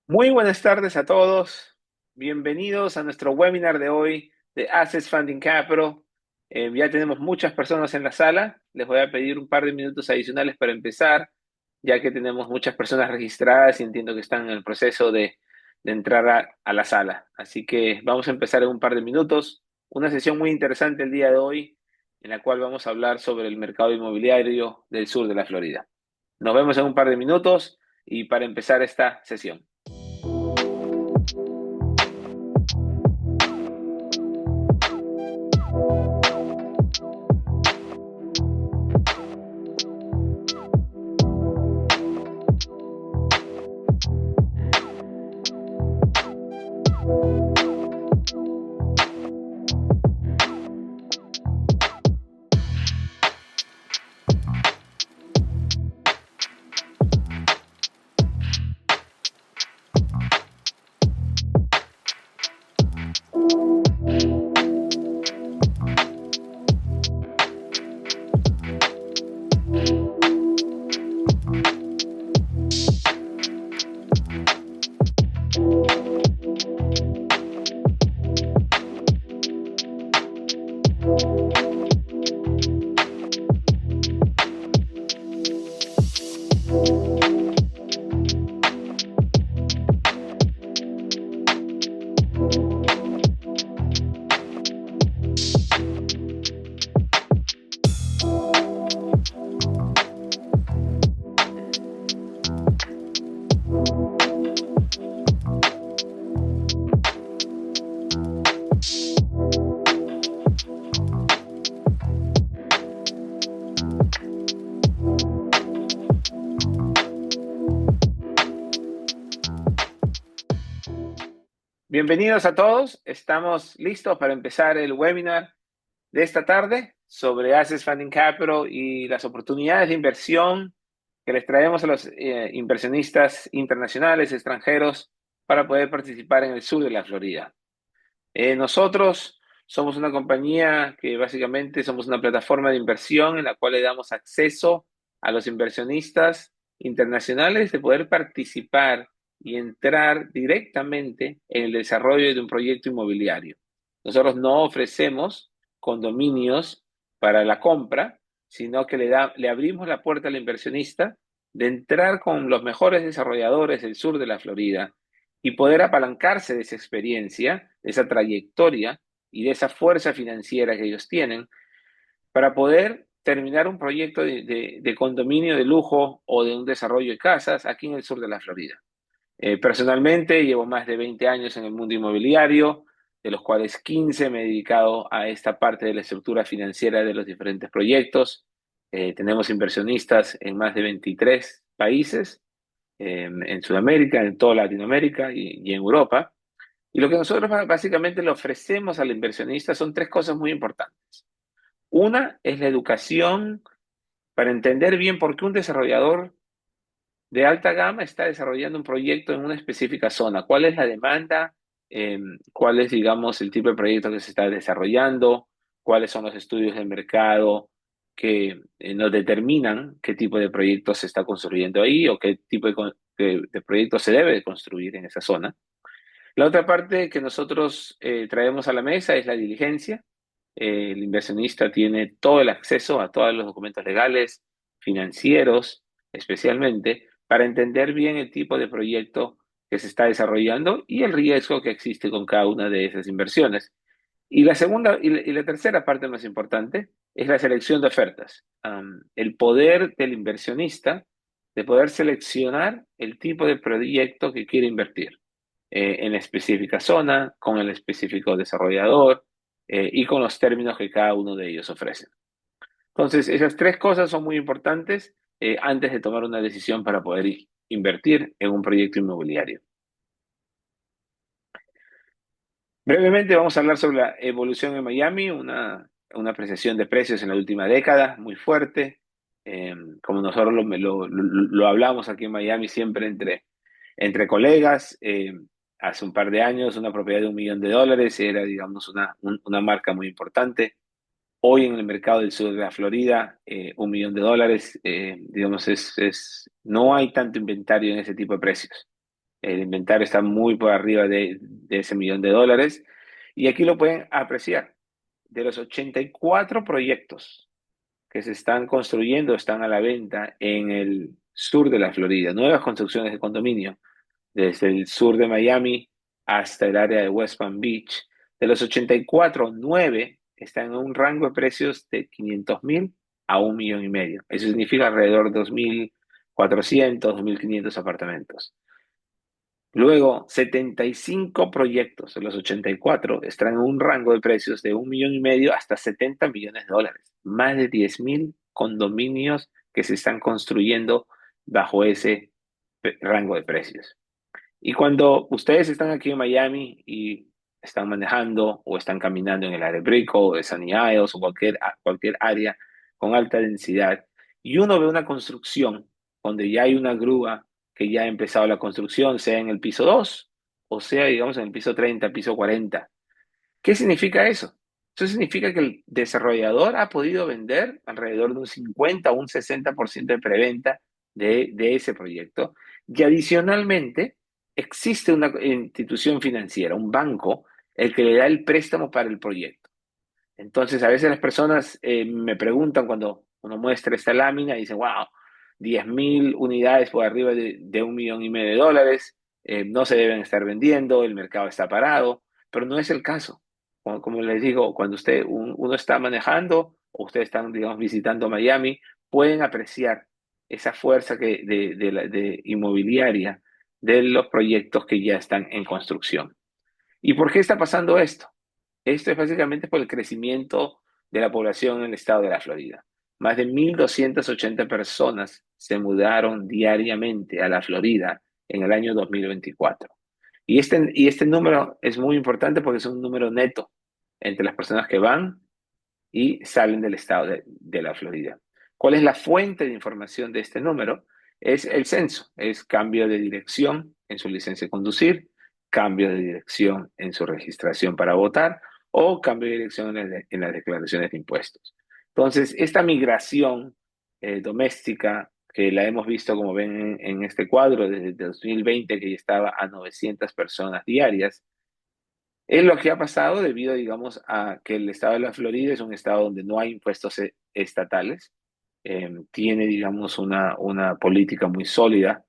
Muy buenas tardes a todos. Bienvenidos a nuestro webinar de hoy de Assets Funding Capital. Ya tenemos muchas personas en la sala. Les voy a pedir un par de minutos adicionales para empezar, ya que tenemos muchas personas registradas y entiendo que están en el proceso de entrar a la sala. Así que vamos a empezar en un par de minutos. Una sesión muy interesante el día de hoy, en la cual vamos a hablar sobre el mercado inmobiliario del sur de la Florida. Nos vemos en un par de minutos y para empezar esta sesión. Bienvenidos a todos. Estamos listos para empezar el webinar de esta tarde sobre Assets Funding Capital y las oportunidades de inversión que les traemos a los inversionistas internacionales, extranjeros, para poder participar en el sur de la Florida. Nosotros somos una compañía que básicamente somos una plataforma de inversión en la cual le damos acceso a los inversionistas internacionales de poder participar y entrar directamente en el desarrollo de un proyecto inmobiliario. Nosotros no ofrecemos condominios para la compra, sino que le abrimos la puerta al inversionista de entrar con los mejores desarrolladores del sur de la Florida y poder apalancarse de esa experiencia, de esa trayectoria y de esa fuerza financiera que ellos tienen para poder terminar un proyecto de condominio de lujo o de un desarrollo de casas aquí en el sur de la Florida. Personalmente llevo más de 20 años en el mundo inmobiliario, de los cuales 15 me he dedicado a esta parte de la estructura financiera de los diferentes proyectos. Tenemos inversionistas en más de 23 países, en Sudamérica, en toda Latinoamérica y en Europa. Y lo que nosotros básicamente le ofrecemos al inversionista son tres cosas muy importantes. Una es la educación para entender bien por qué un desarrollador de alta gama está desarrollando un proyecto en una específica zona. ¿Cuál es la demanda? ¿Cuál es, digamos, el tipo de proyecto que se está desarrollando? ¿Cuáles son los estudios de mercado que nos determinan qué tipo de proyecto se está construyendo ahí o qué tipo de proyecto se debe de construir en esa zona? La otra parte que nosotros traemos a la mesa es la diligencia. El inversionista tiene todo el acceso a todos los documentos legales, financieros, especialmente, para entender bien el tipo de proyecto que se está desarrollando y el riesgo que existe con cada una de esas inversiones. Y la segunda y la tercera parte más importante es la selección de ofertas. El poder del inversionista de poder seleccionar el tipo de proyecto que quiere invertir en la específica zona, con el específico desarrollador y con los términos que cada uno de ellos ofrece. Entonces, esas tres cosas son muy importantes antes de tomar una decisión para poder invertir en un proyecto inmobiliario. Brevemente vamos a hablar sobre la evolución en Miami, una apreciación de precios en la última década muy fuerte. Como nosotros lo hablamos aquí en Miami siempre entre colegas. Hace un par de años una propiedad de $1 millón era, digamos, una marca muy importante. Hoy en el mercado del sur de la Florida, $1 millón, digamos, no hay tanto inventario en ese tipo de precios. El inventario está muy por arriba de ese $1.000.000. Y aquí lo pueden apreciar. De los 84 proyectos que se están construyendo, están a la venta en el sur de la Florida, nuevas construcciones de condominio, desde el sur de Miami hasta el área de West Palm Beach. De los 84, 9 están en un rango de precios de 500,000 a 1,5 millones. Eso significa alrededor de 2,400, 2,500 apartamentos. Luego, 75 proyectos de los 84 están en un rango de precios de 1,5 millones hasta $70 millones. Más de 10,000 condominios que se están construyendo bajo ese rango de precios. Y cuando ustedes están aquí en Miami y están manejando o están caminando en el área de Brickell o de Sunny Isles o cualquier área con alta densidad, y uno ve una construcción donde ya hay una grúa que ya ha empezado la construcción, sea en el piso 2 o sea, digamos, en el piso 30, piso 40. ¿Qué significa eso? Eso significa que el desarrollador ha podido vender alrededor de un 50 o un 60% de preventa de ese proyecto. Y adicionalmente, existe una institución financiera, un banco, el que le da el préstamo para el proyecto. Entonces, a veces las personas me preguntan cuando uno muestra esta lámina y dicen, wow, 10,000 unidades por arriba de 1,5 millones, no se deben estar vendiendo, el mercado está parado, pero no es el caso. Como les digo, cuando uno está manejando o ustedes están, digamos, visitando Miami, pueden apreciar esa fuerza de inmobiliaria de los proyectos que ya están en construcción. ¿Y por qué está pasando esto? Esto es básicamente por el crecimiento de la población en el estado de la Florida. Más de 1,280 personas se mudaron diariamente a la Florida en el año 2024. Y este número es muy importante porque es un número neto entre las personas que van y salen del estado de la Florida. ¿Cuál es la fuente de información de este número? Es el censo, es cambio de dirección en su licencia de conducir, cambio de dirección en su registración para votar o cambio de dirección en las declaraciones de impuestos. Entonces, esta migración doméstica que la hemos visto, como ven en este cuadro, desde 2020, que ya estaba a 900 personas diarias, es lo que ha pasado debido, digamos, a que el estado de la Florida es un estado donde no hay impuestos estatales. Tiene, digamos, una política muy sólida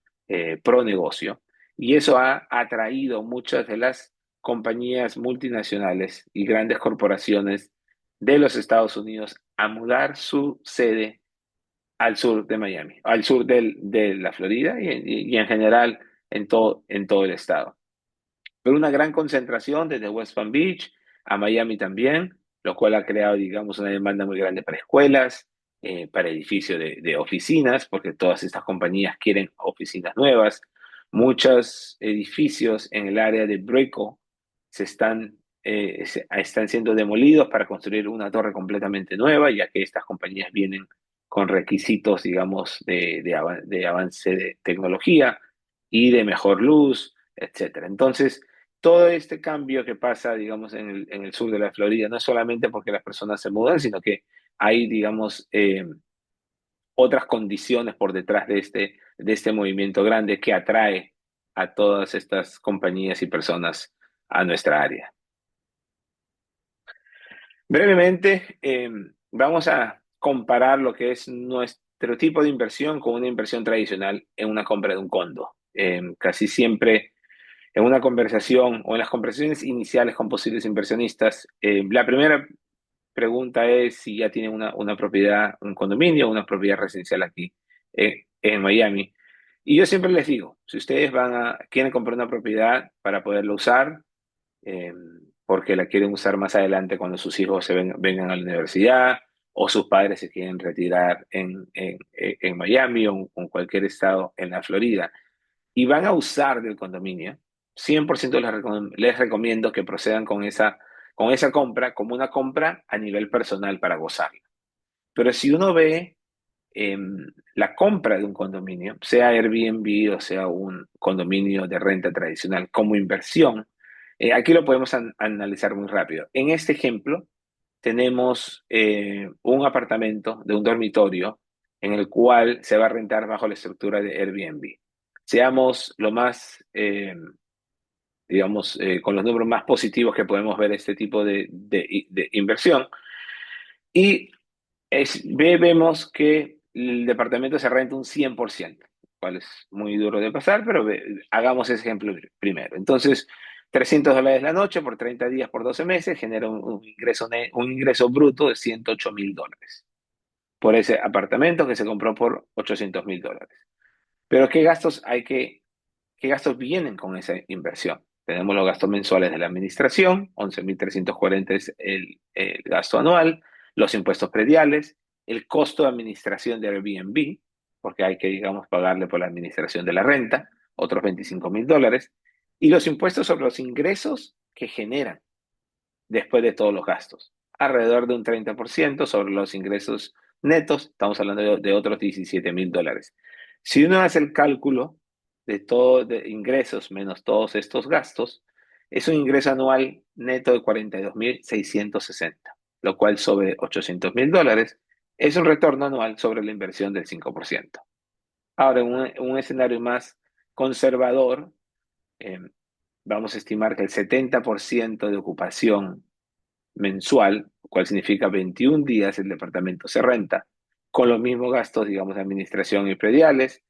pro negocio, y eso ha atraído muchas de las compañías multinacionales y grandes corporaciones de los Estados Unidos a mudar su sede al sur de Miami, al sur de la Florida y en general en todo el estado, pero una gran concentración desde West Palm Beach a Miami también, lo cual ha creado, digamos, una demanda muy grande para escuelas, para edificios de oficinas, porque todas estas compañías quieren oficinas nuevas. Muchos edificios en el área de Brickell están siendo demolidos para construir una torre completamente nueva, ya que estas compañías vienen con requisitos, digamos, de avance de tecnología y de mejor luz, etcétera. Entonces, todo este cambio que pasa, digamos, en el sur de la Florida, no es solamente porque las personas se mudan, sino que hay, digamos, otras condiciones por detrás de este movimiento grande que atrae a todas estas compañías y personas a nuestra área. Brevemente, vamos a comparar lo que es nuestro tipo de inversión con una inversión tradicional en una compra de un condo. Casi siempre en una conversación o en las conversaciones iniciales con posibles inversionistas, la primera pregunta es si ya tienen una propiedad, un condominio, una propiedad residencial aquí en Miami. Y yo siempre les digo, si ustedes quieren comprar una propiedad para poderla usar, eh, porque la quieren usar más adelante cuando sus hijos vengan a la universidad o sus padres se quieren retirar en Miami o en cualquier estado en la Florida, y van a usar del condominio, 100% les recomiendo que procedan con esa compra como una compra a nivel personal para gozarla. Pero si uno ve eh, la compra de un condominio, sea Airbnb o sea un condominio de renta tradicional, como inversión, aquí lo podemos analizar muy rápido. En este ejemplo, tenemos un apartamento de un dormitorio en el cual se va a rentar bajo la estructura de Airbnb. seamos lo más, digamos, con los números más positivos que podemos ver este tipo de inversión. Y vemos que el departamento se renta un 100%, lo cual es muy duro de pasar, pero hagamos ese ejemplo primero. Entonces, $300 la noche por 30 días por 12 meses genera un ingreso bruto de $108.000 por ese apartamento que se compró por $800.000. Pero ¿qué gastos vienen con esa inversión? Tenemos los gastos mensuales de la administración, 11.340 es el gasto anual, los impuestos prediales, el costo de administración de Airbnb, porque hay que, digamos, pagarle por la administración de la renta, otros $25.000, y los impuestos sobre los ingresos que generan después de todos los gastos, alrededor de un 30% sobre los ingresos netos, estamos hablando de otros $17.000. Si uno hace el cálculo de todo de ingresos menos todos estos gastos, es un ingreso anual neto de 42.660, lo cual sobre $800.000 es un retorno anual sobre la inversión del 5%. Ahora, en un escenario más conservador, eh, vamos a estimar que el 70% de ocupación mensual, lo cual significa 21 días el departamento se renta, con los mismos gastos, digamos, de administración y prediales.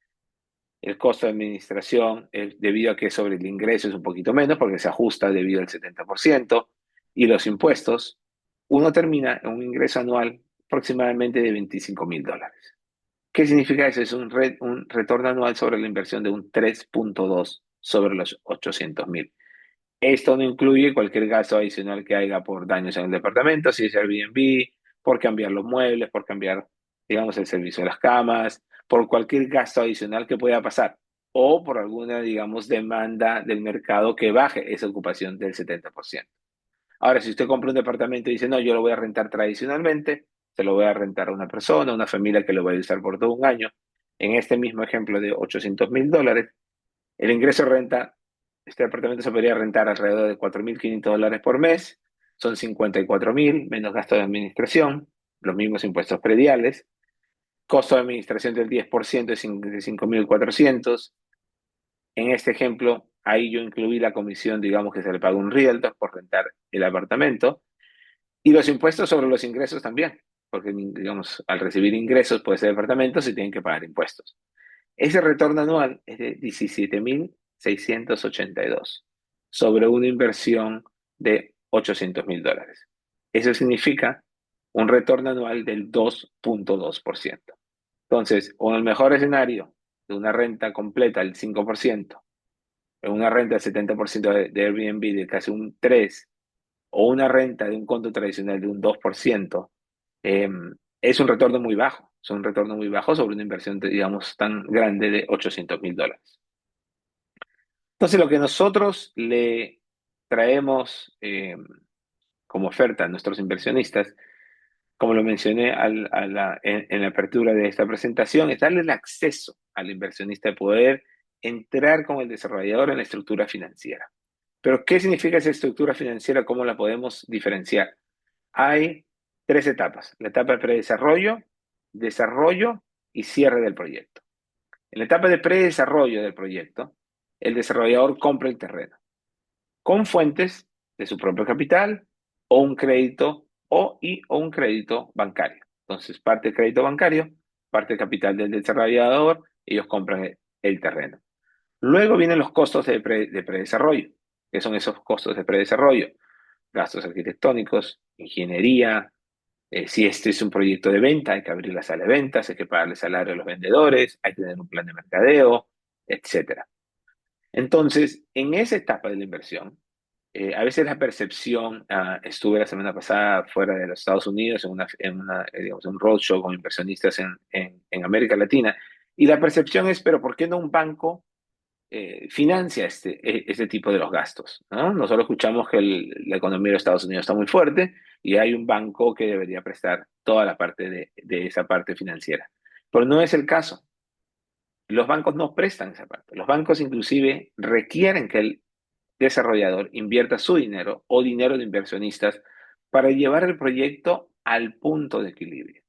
El costo de administración, debido a que sobre el ingreso es un poquito menos, porque se ajusta debido al 70%, y los impuestos, uno termina en un ingreso anual aproximadamente de $25.000. ¿Qué significa eso? Es un retorno anual sobre la inversión de un 3.2 sobre los 800.000. Esto no incluye cualquier gasto adicional que haya por daños en el departamento, si es Airbnb, por cambiar los muebles, por cambiar, digamos, el servicio de las camas, por cualquier gasto adicional que pueda pasar, o por alguna, digamos, demanda del mercado que baje esa ocupación del 70%. Ahora, si usted compra un departamento y dice, no, yo lo voy a rentar tradicionalmente, se lo voy a rentar a una persona, a una familia que lo va a usar por todo un año, en este mismo ejemplo de $800.000, el ingreso de renta, este departamento se podría rentar alrededor de $4.500 por mes, son 54.000 menos gasto de administración, los mismos impuestos prediales, costo de administración del 10% es de 5.400. En este ejemplo, ahí yo incluí la comisión, digamos, que se le paga a un realtor por rentar el apartamento, y los impuestos sobre los ingresos también, porque, digamos, al recibir ingresos por ese departamento se tienen que pagar impuestos. Ese retorno anual es de 17.682 sobre una inversión de $800.000. Eso significa un retorno anual del 2.2%. Entonces, o en el mejor escenario de una renta completa del 5%, en una renta del 70% de Airbnb de casi un 3%, o una renta de un conto tradicional de un 2%, eh, es un retorno muy bajo. Es un retorno muy bajo sobre una inversión, digamos, tan grande de $800.000. Entonces, lo que nosotros le traemos como oferta a nuestros inversionistas, como lo mencioné en la apertura de esta presentación, es darle el acceso al inversionista de poder entrar con el desarrollador en la estructura financiera. Pero, ¿qué significa esa estructura financiera? ¿Cómo la podemos diferenciar? Hay tres etapas: la etapa de predesarrollo, desarrollo y cierre del proyecto. En la etapa de predesarrollo del proyecto, el desarrollador compra el terreno con fuentes de su propio capital o un crédito o un crédito bancario. Entonces, parte del crédito bancario, parte del capital del desarrollador, ellos compran el terreno. Luego vienen los costos de predesarrollo. ¿Qué son esos costos de predesarrollo? Gastos arquitectónicos, ingeniería. Si este es un proyecto de venta, hay que abrir la sala de ventas, hay que pagarle salario a los vendedores, hay que tener un plan de mercadeo, etcétera. Entonces, en esa etapa de la inversión, a veces la percepción, estuve la semana pasada fuera de los Estados Unidos digamos, un roadshow con inversionistas en América Latina, y la percepción es, pero ¿por qué no un banco financia este tipo de los gastos? ¿No? Nosotros escuchamos que la economía de Estados Unidos está muy fuerte y hay un banco que debería prestar toda la parte de esa parte financiera. Pero no es el caso. Los bancos no prestan esa parte. Los bancos inclusive requieren que el desarrollador invierta su dinero o dinero de inversionistas para llevar el proyecto al punto de equilibrio.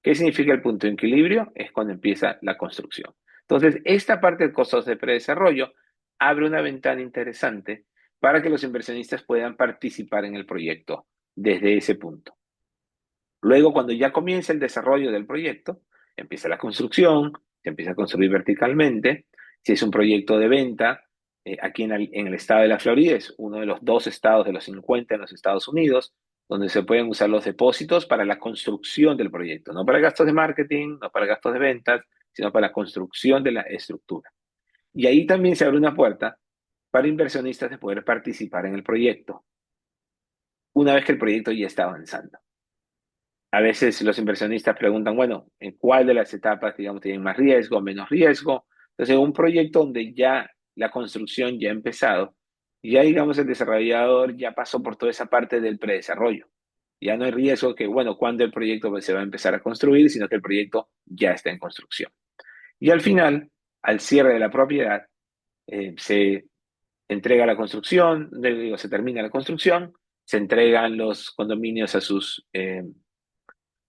¿Qué significa el punto de equilibrio? Es cuando empieza la construcción. Entonces, esta parte de costos de predesarrollo abre una ventana interesante para que los inversionistas puedan participar en el proyecto desde ese punto. Luego, cuando ya comienza el desarrollo del proyecto, empieza la construcción, se empieza a construir verticalmente. Si es un proyecto de venta, aquí en el estado de la Florida, es uno de los 2 estados de los 50 en los Estados Unidos, donde se pueden usar los depósitos para la construcción del proyecto, no para gastos de marketing, no para gastos de ventas, sino para la construcción de la estructura. Y ahí también se abre una puerta para inversionistas de poder participar en el proyecto, una vez que el proyecto ya está avanzando. A veces los inversionistas preguntan, bueno, ¿en cuál de las etapas, digamos, tienen más riesgo, menos riesgo? Entonces, un proyecto donde ya la construcción ya ha empezado, ya, digamos, el desarrollador ya pasó por toda esa parte del predesarrollo. Ya no hay riesgo que, bueno, cuando el proyecto se va a empezar a construir, sino que el proyecto ya está en construcción. Y al final, al cierre de la propiedad, se entrega la construcción, digo, se termina la construcción, se entregan los condominios a sus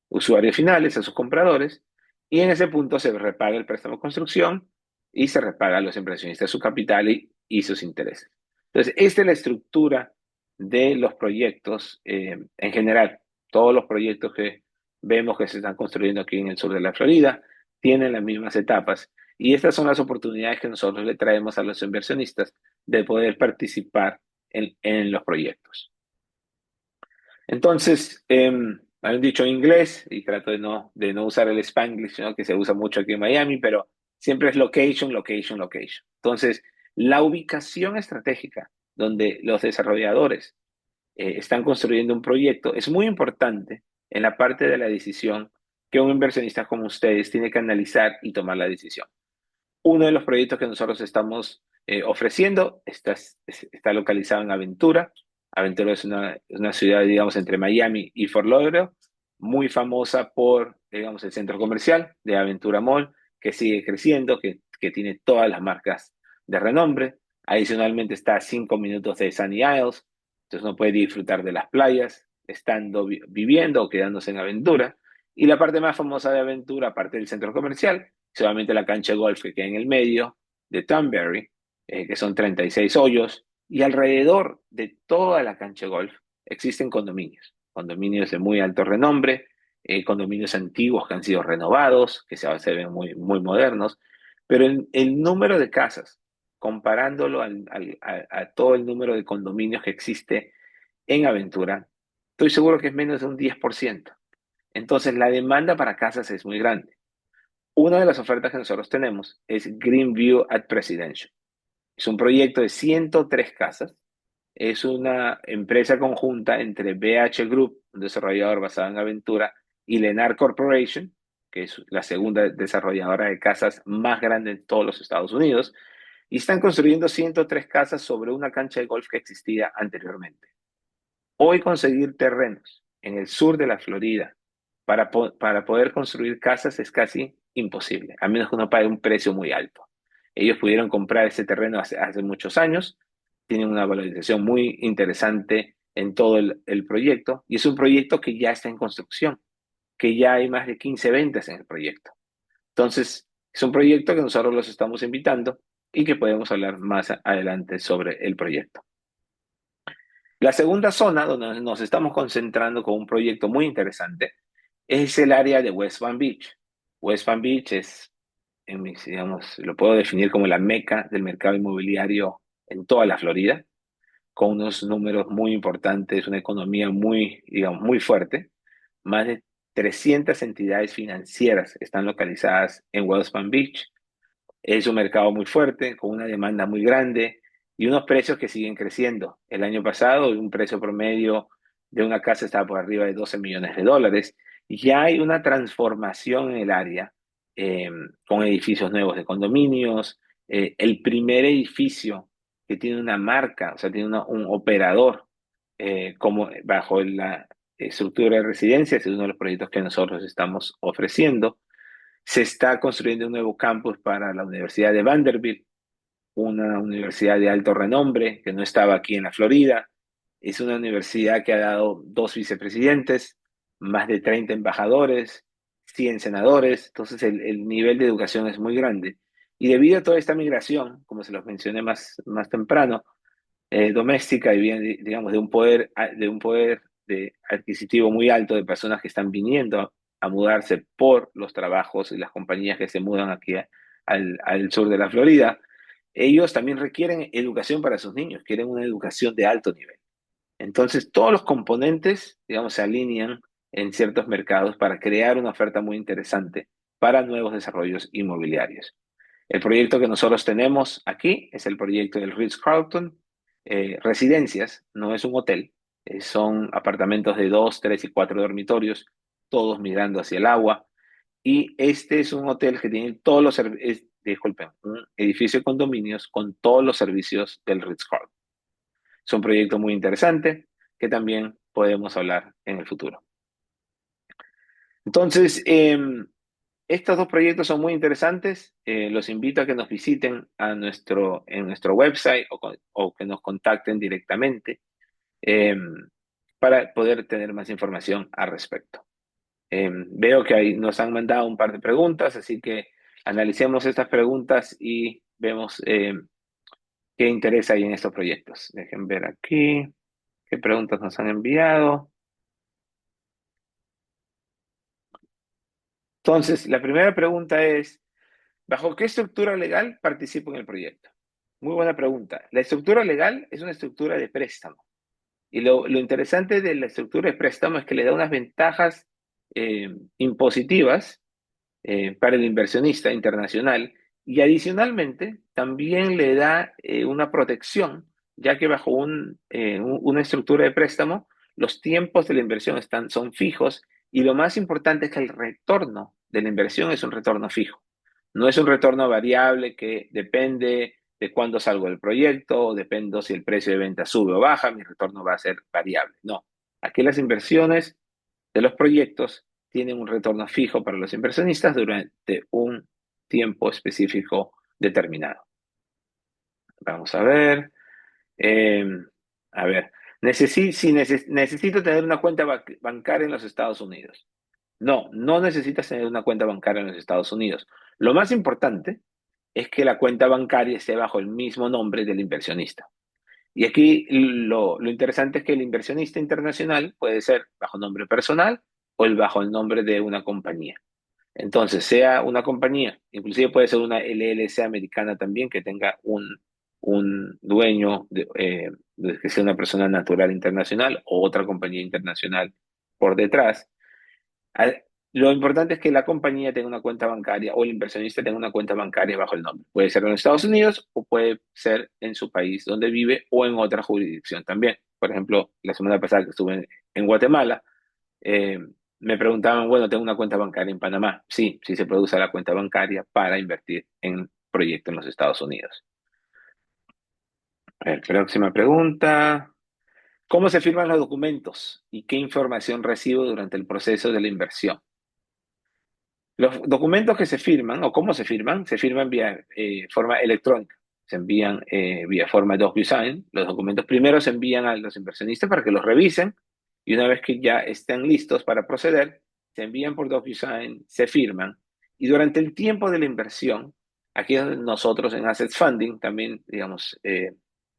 usuarios finales, a sus compradores, y en ese punto se repaga el préstamo de construcción y se repaga a los inversionistas su capital y sus intereses. Entonces, esta es la estructura de los proyectos en general. Todos los proyectos que vemos que se están construyendo aquí en el sur de la Florida tienen las mismas etapas y estas son las oportunidades que nosotros le traemos a los inversionistas de poder participar en los proyectos. Entonces, hay un dicho en inglés, y trato de no usar el Spanglish, ¿no? Que se usa mucho aquí en Miami, pero siempre es location, location, location. Entonces, la ubicación estratégica donde los desarrolladores están construyendo un proyecto es muy importante en la parte de la decisión que un inversionista como ustedes tiene que analizar y tomar la decisión. Uno de los proyectos que nosotros estamos ofreciendo está localizado en Aventura. Aventura es una ciudad, digamos, entre Miami y Fort Lauderdale, muy famosa por, digamos, el centro comercial de Aventura Mall, que sigue creciendo, que tiene todas las marcas de renombre. Adicionalmente está a 5 minutos de Sunny Isles, entonces uno puede disfrutar de las playas, estando viviendo o quedándose en Aventura. Y la parte más famosa de Aventura, aparte del centro comercial, solamente la cancha de golf que queda en el medio de Tunbury, que son 36 hoyos, y alrededor de toda la cancha de golf existen condominios, condominios de muy alto renombre, condominios antiguos que han sido renovados, que se ven muy, muy modernos, pero el número de casas, comparándolo a todo el número de condominios que existe en Aventura, estoy seguro que es menos de un 10%. Entonces, la demanda para casas es muy grande. Una de las ofertas que nosotros tenemos es Greenview at Presidential. Es un proyecto de 103 casas. Es una empresa conjunta entre BH Group, un desarrollador basado en Aventura, y Lennar Corporation, que es la segunda desarrolladora de casas más grande de todos los Estados Unidos. Y están construyendo 103 casas sobre una cancha de golf que existía anteriormente. Hoy conseguir terrenos en el sur de la Florida para poder construir casas es casi imposible, a menos que uno pague un precio muy alto. Ellos pudieron comprar ese terreno hace muchos años, tienen una valorización muy interesante en todo el proyecto y es un proyecto que ya está en construcción, que ya hay más de 15 ventas en el proyecto. Entonces, es un proyecto que nosotros los estamos invitando y que podemos hablar más adelante sobre el proyecto. La segunda zona donde nos estamos concentrando con un proyecto muy interesante es el área de West Palm Beach. West Palm Beach es, digamos, lo puedo definir como la meca del mercado inmobiliario en toda la Florida, con unos números muy importantes, una economía muy, digamos, muy fuerte. Más de 300 entidades financieras están localizadas en West Palm Beach. Es un mercado muy fuerte, con una demanda muy grande y unos precios que siguen creciendo. El año pasado, un precio promedio de una casa estaba por arriba de $12 millones. Y ya hay una transformación en el área, eh, con edificios nuevos de condominios, el primer edificio que tiene una marca, o sea, tiene un operador como bajo la estructura de residencias, es uno de los proyectos que nosotros estamos ofreciendo. Se está construyendo un nuevo campus para la Universidad de Vanderbilt, una universidad de alto renombre que no estaba aquí en la Florida. Es una universidad que ha dado 2 vicepresidentes, más de 30 embajadores, 100 senadores. Entonces el nivel de educación es muy grande. Y debido a toda esta migración, como se los mencioné más temprano, doméstica y bien, digamos, de un poder de adquisitivo muy alto de personas que están viniendo a mudarse por los trabajos y las compañías que se mudan aquí al sur de la Florida, ellos también requieren educación para sus niños, quieren una educación de alto nivel. Entonces, todos los componentes, digamos, se alinean en ciertos mercados para crear una oferta muy interesante para nuevos desarrollos inmobiliarios. El proyecto que nosotros tenemos aquí es el proyecto del Ritz-Carlton, residencias, no es un hotel, son apartamentos de 2, 3 y 4 dormitorios, todos mirando hacia el agua. Y este es un hotel que tiene todos los servicios, disculpen, un edificio de condominios con todos los servicios del Ritz-Carlton. Es un proyecto muy interesante que también podemos hablar en el futuro. Entonces, estos dos proyectos son muy interesantes. Los invito a que nos visiten en nuestro website o que nos contacten directamente eh, para poder tener más información al respecto. Veo que ahí nos han mandado un par de preguntas, así que analicemos estas preguntas y vemos qué interés hay en estos proyectos. Dejen ver aquí qué preguntas nos han enviado. Entonces, la primera pregunta es, ¿bajo qué estructura legal participo en el proyecto? Muy buena pregunta. La estructura legal es una estructura de préstamo. Y lo interesante de la estructura de préstamo es que le da unas ventajas impositivas para el inversionista internacional y adicionalmente también le da una protección, ya que bajo una estructura de préstamo los tiempos de la inversión son fijos y lo más importante es que el retorno de la inversión es un retorno fijo. No es un retorno variable que depende de cuándo salgo del proyecto, o depende si el precio de venta sube o baja, mi retorno va a ser variable. No, aquí las inversiones de los proyectos tienen un retorno fijo para los inversionistas durante un tiempo específico determinado. Vamos a ver. eh, a ver, necesito tener una cuenta bancaria en los Estados Unidos. No, no necesitas tener una cuenta bancaria en los Estados Unidos. Lo más importante es que la cuenta bancaria esté bajo el mismo nombre del inversionista. Y aquí lo interesante es que el inversionista internacional puede ser bajo nombre personal o bajo el nombre de una compañía. Entonces, sea una compañía, inclusive puede ser una LLC americana también que tenga un dueño que sea una persona natural internacional o otra compañía internacional por detrás. Al- Lo importante es que la compañía tenga una cuenta bancaria o el inversionista tenga una cuenta bancaria bajo el nombre. Puede ser en los Estados Unidos o puede ser en su país donde vive o en otra jurisdicción también. Por ejemplo, la semana pasada que estuve en Guatemala, eh, me preguntaban, bueno, tengo una cuenta bancaria en Panamá. Sí, sí se puede usar la cuenta bancaria para invertir en proyectos en los Estados Unidos. A ver, próxima pregunta. ¿Cómo se firman los documentos y qué información recibo durante el proceso de la inversión? Los documentos que se firman, o cómo se firman vía forma electrónica. Se envían vía forma DocuSign. Los documentos primero se envían a los inversionistas para que los revisen y una vez que ya estén listos para proceder, se envían por DocuSign, se firman y durante el tiempo de la inversión, aquí es donde nosotros en Assets Funding también, digamos,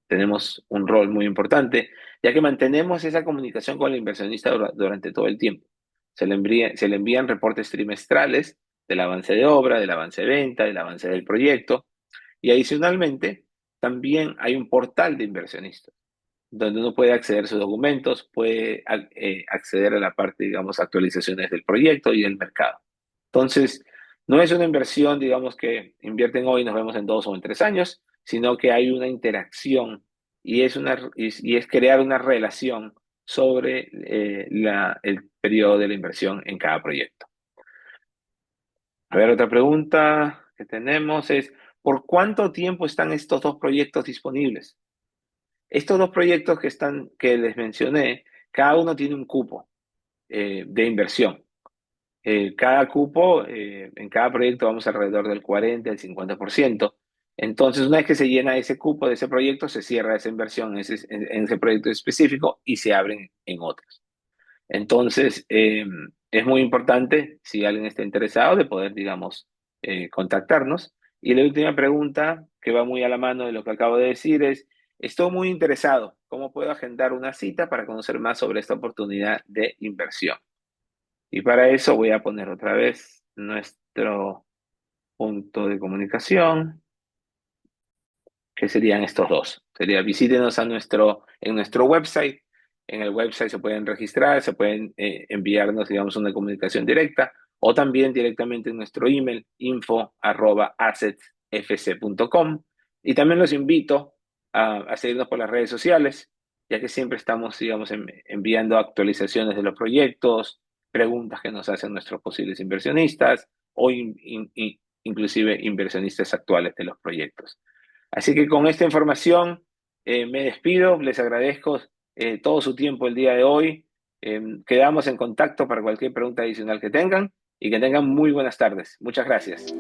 tenemos un rol muy importante, ya que mantenemos esa comunicación con el inversionista durante todo el tiempo. Se le envían reportes trimestrales del avance de obra, del avance de venta, del avance del proyecto. Y adicionalmente, también hay un portal de inversionistas, donde uno puede acceder a sus documentos, puede acceder a la parte, digamos, actualizaciones del proyecto y del mercado. Entonces, no es una inversión, digamos, que invierten hoy y nos vemos en 2 o en 3 años, sino que hay una interacción y es crear una relación sobre el periodo de la inversión en cada proyecto. A ver, otra pregunta que tenemos es, ¿por cuánto tiempo están estos dos proyectos disponibles? Estos dos proyectos que les mencioné, cada uno tiene un cupo de inversión. Cada cupo, en cada proyecto vamos alrededor del 40, el 50%. Entonces, una vez que se llena ese cupo de ese proyecto, se cierra esa inversión en ese proyecto específico y se abren en otros. Entonces, es muy importante, si alguien está interesado, de poder, digamos, contactarnos Y la última pregunta, que va muy a la mano de lo que acabo de decir, es, estoy muy interesado, ¿cómo puedo agendar una cita para conocer más sobre esta oportunidad de inversión? Y para eso voy a poner otra vez nuestro punto de comunicación, que serían estos dos. Sería visítenos en nuestro website. En el website se pueden registrar, se pueden enviarnos, digamos, una comunicación directa o también directamente en nuestro email info@assetsfc.com. Y también los invito a seguirnos por las redes sociales, ya que siempre estamos, digamos, enviando actualizaciones de los proyectos, preguntas que nos hacen nuestros posibles inversionistas o inclusive inversionistas actuales de los proyectos. Así que con esta información me despido, les agradezco todo su tiempo el día de hoy. Quedamos en contacto para cualquier pregunta adicional que tengan y que tengan muy buenas tardes. Muchas gracias.